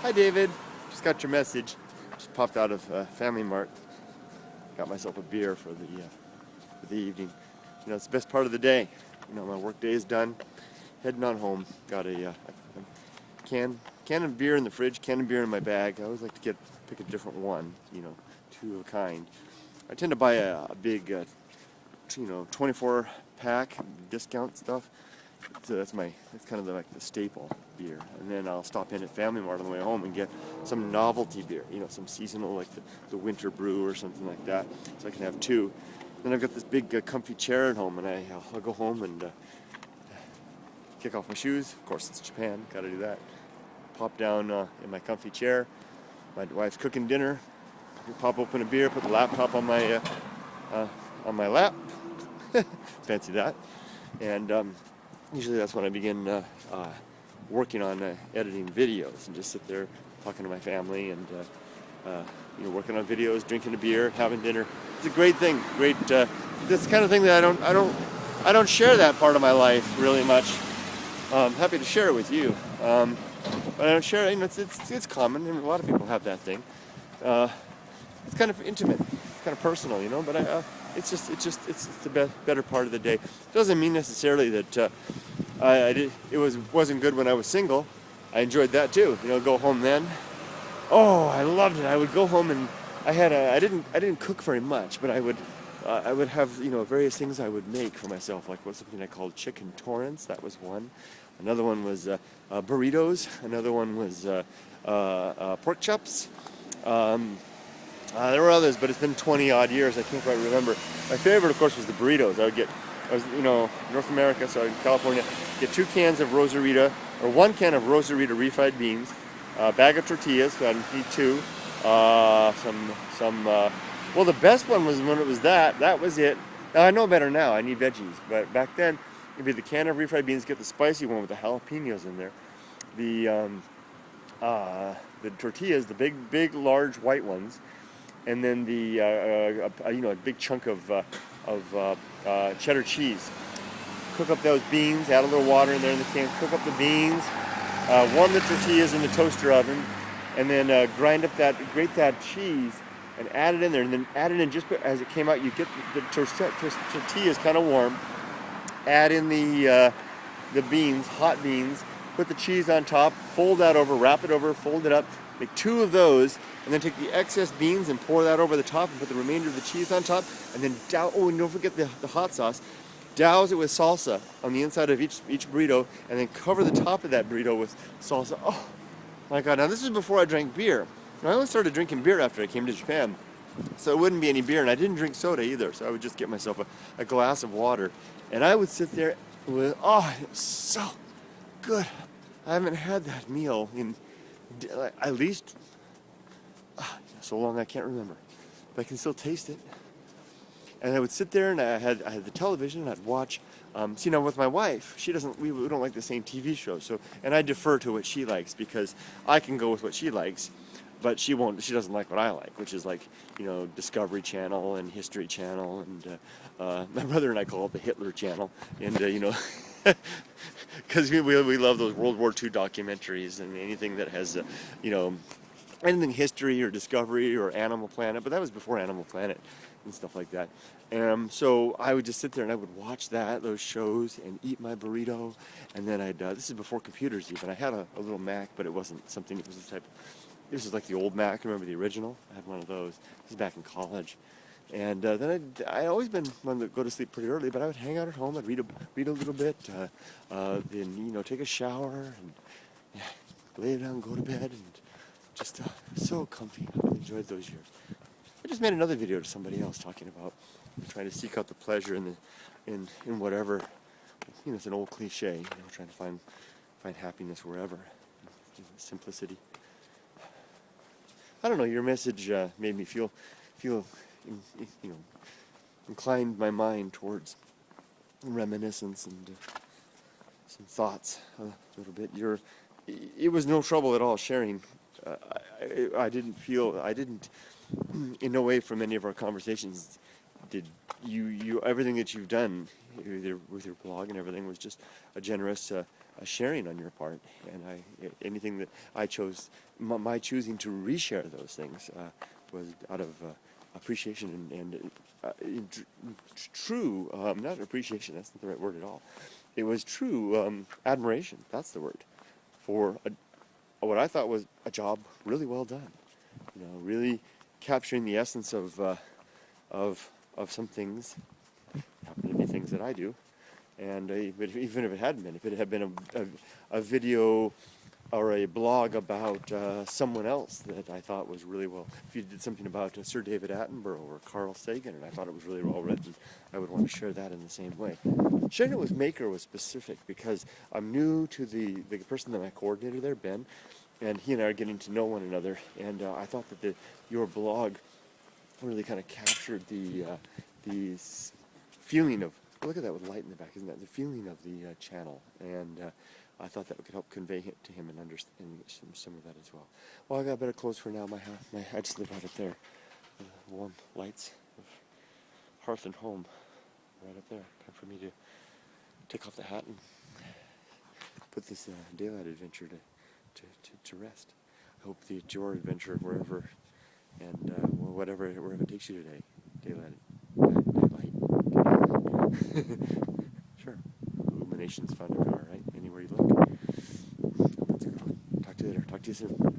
Hi David, just got your message. Just popped out of Family Mart. Got myself a beer for the evening. You know, it's the best part of the day. You know, my work day is done. Heading on home. Got a can of beer in the fridge, can of beer in my bag. I always like to pick a different one. You know, two of a kind. I tend to buy a big, 24 pack discount stuff. So that's kind of like the staple beer. And then I'll stop in at Family Mart on the way home and get some novelty beer, you know, some seasonal, like the winter brew or something like that. So I can have two. Then I've got this big comfy chair at home, and I'll go home and kick off my shoes. Of course, it's Japan, gotta do that. Pop down in my comfy chair. My wife's cooking dinner. Pop open a beer, put the laptop on my lap. Fancy that. And usually that's when I begin working on editing videos, and just sit there talking to my family and working on videos, drinking a beer, having dinner. It's a great thing. Great. This kind of thing that I don't share that part of my life really much. I'm happy to share it with you, but I don't share it. You know, it's common, and a lot of people have that thing. It's kind of intimate, it's kind of personal, you know. But it's the better part of the day. It doesn't mean necessarily that it wasn't good when I was single. I enjoyed that too. You know, go home then. Oh, I loved it. I would go home and I didn't cook very much, but I would have, you know, various things I would make for myself, like something I called chicken torrents. That was one. Another one was burritos. Another one was pork chops. There were others, but it's been 20 odd years. I can't quite remember. My favorite, of course, was the burritos. I was, you know, North America, so in California, get 2 cans of Rosarita, or 1 can of Rosarita refried beans, a bag of tortillas, so I need 2. Well, the best one was when it was that was it. Now, I know better now. I need veggies, but back then, it'd be the can of refried beans, get the spicy one with the jalapenos in there. The tortillas, the big, large white ones, and then a big chunk of cheddar cheese. Cook up those beans, add a little water in there in the can, cook up the beans, warm the tortillas in the toaster oven, and then grate that cheese and add it in there, and then add it in just as it came out. You get the tortillas kind of warm, add in the beans, hot beans, put the cheese on top, fold that over, wrap it over, fold it up, make 2 of those, and then take the excess beans and pour that over the top and put the remainder of the cheese on top, and then and don't forget the hot sauce. Douse it with salsa on the inside of each burrito, and then cover the top of that burrito with salsa. Oh my God. Now, this is before I drank beer. I only started drinking beer after I came to Japan, so it wouldn't be any beer, and I didn't drink soda either, so I would just get myself a glass of water, and I would sit there with, it was so good. I haven't had that meal in at least so long I can't remember, but I can still taste it. And I would sit there, and I had the television, and I'd watch. With my wife, we don't like the same TV shows, and I defer to what she likes, because I can go with what she likes, but she won't. She doesn't like what I like, which is like, you know, Discovery Channel and History Channel, and my brother and I call it the Hitler Channel, and because we love those World War II documentaries and anything that has anything history or Discovery or Animal Planet, but that was before Animal Planet and stuff like that. So I would just sit there and I would watch those shows and eat my burrito, and then this is before computers even. I had a little Mac, but it wasn't something, it was the type, this is like the old Mac, remember the original? I had one of those. This is back in college. And then I'd always been one to go to sleep pretty early, but I would hang out at home, I'd read a little bit, then, take a shower, and lay down, go to bed, and just so comfy. I really enjoyed those years. I just made another video to somebody else talking about trying to seek out the pleasure in whatever. It's an old cliche, trying to find happiness wherever. Simplicity. I don't know. Your message made me feel inclined my mind towards reminiscence and some thoughts a little bit. It was no trouble at all sharing. I didn't in no way from any of our conversations did you everything that you've done with your blog and everything was just a generous sharing on your part, and anything that I chose, my choosing to reshare those things was out of appreciation and true, not appreciation, that's not the right word at all. It was true admiration, that's the word, for what I thought was a job really well done. Really capturing the essence of some things, happen to be things that I do, and but even if it hadn't been, if it had been a video or a blog about someone else that I thought was really well, if you did something about Sir David Attenborough or Carl Sagan and I thought it was really well written, I would want to share that in the same way. Sharing it with Maker was specific because I'm new to the person that my coordinator there, Ben, and he and I are getting to know one another, and I thought that your blog really kind of captured the feeling of, look at that with light in the back, isn't that the feeling of the channel, and I thought that could help convey it to him and understand some of that as well. Well, I got better clothes for now. I just live right up there. Warm lights of hearth and home right up there. Time for me to take off the hat and put this daylight adventure to rest. I hope your adventure wherever and wherever it takes you today, daylight. Sure. Illumination's found a car, right? Anywhere you look. Let's go. Talk to you later. Talk to you soon.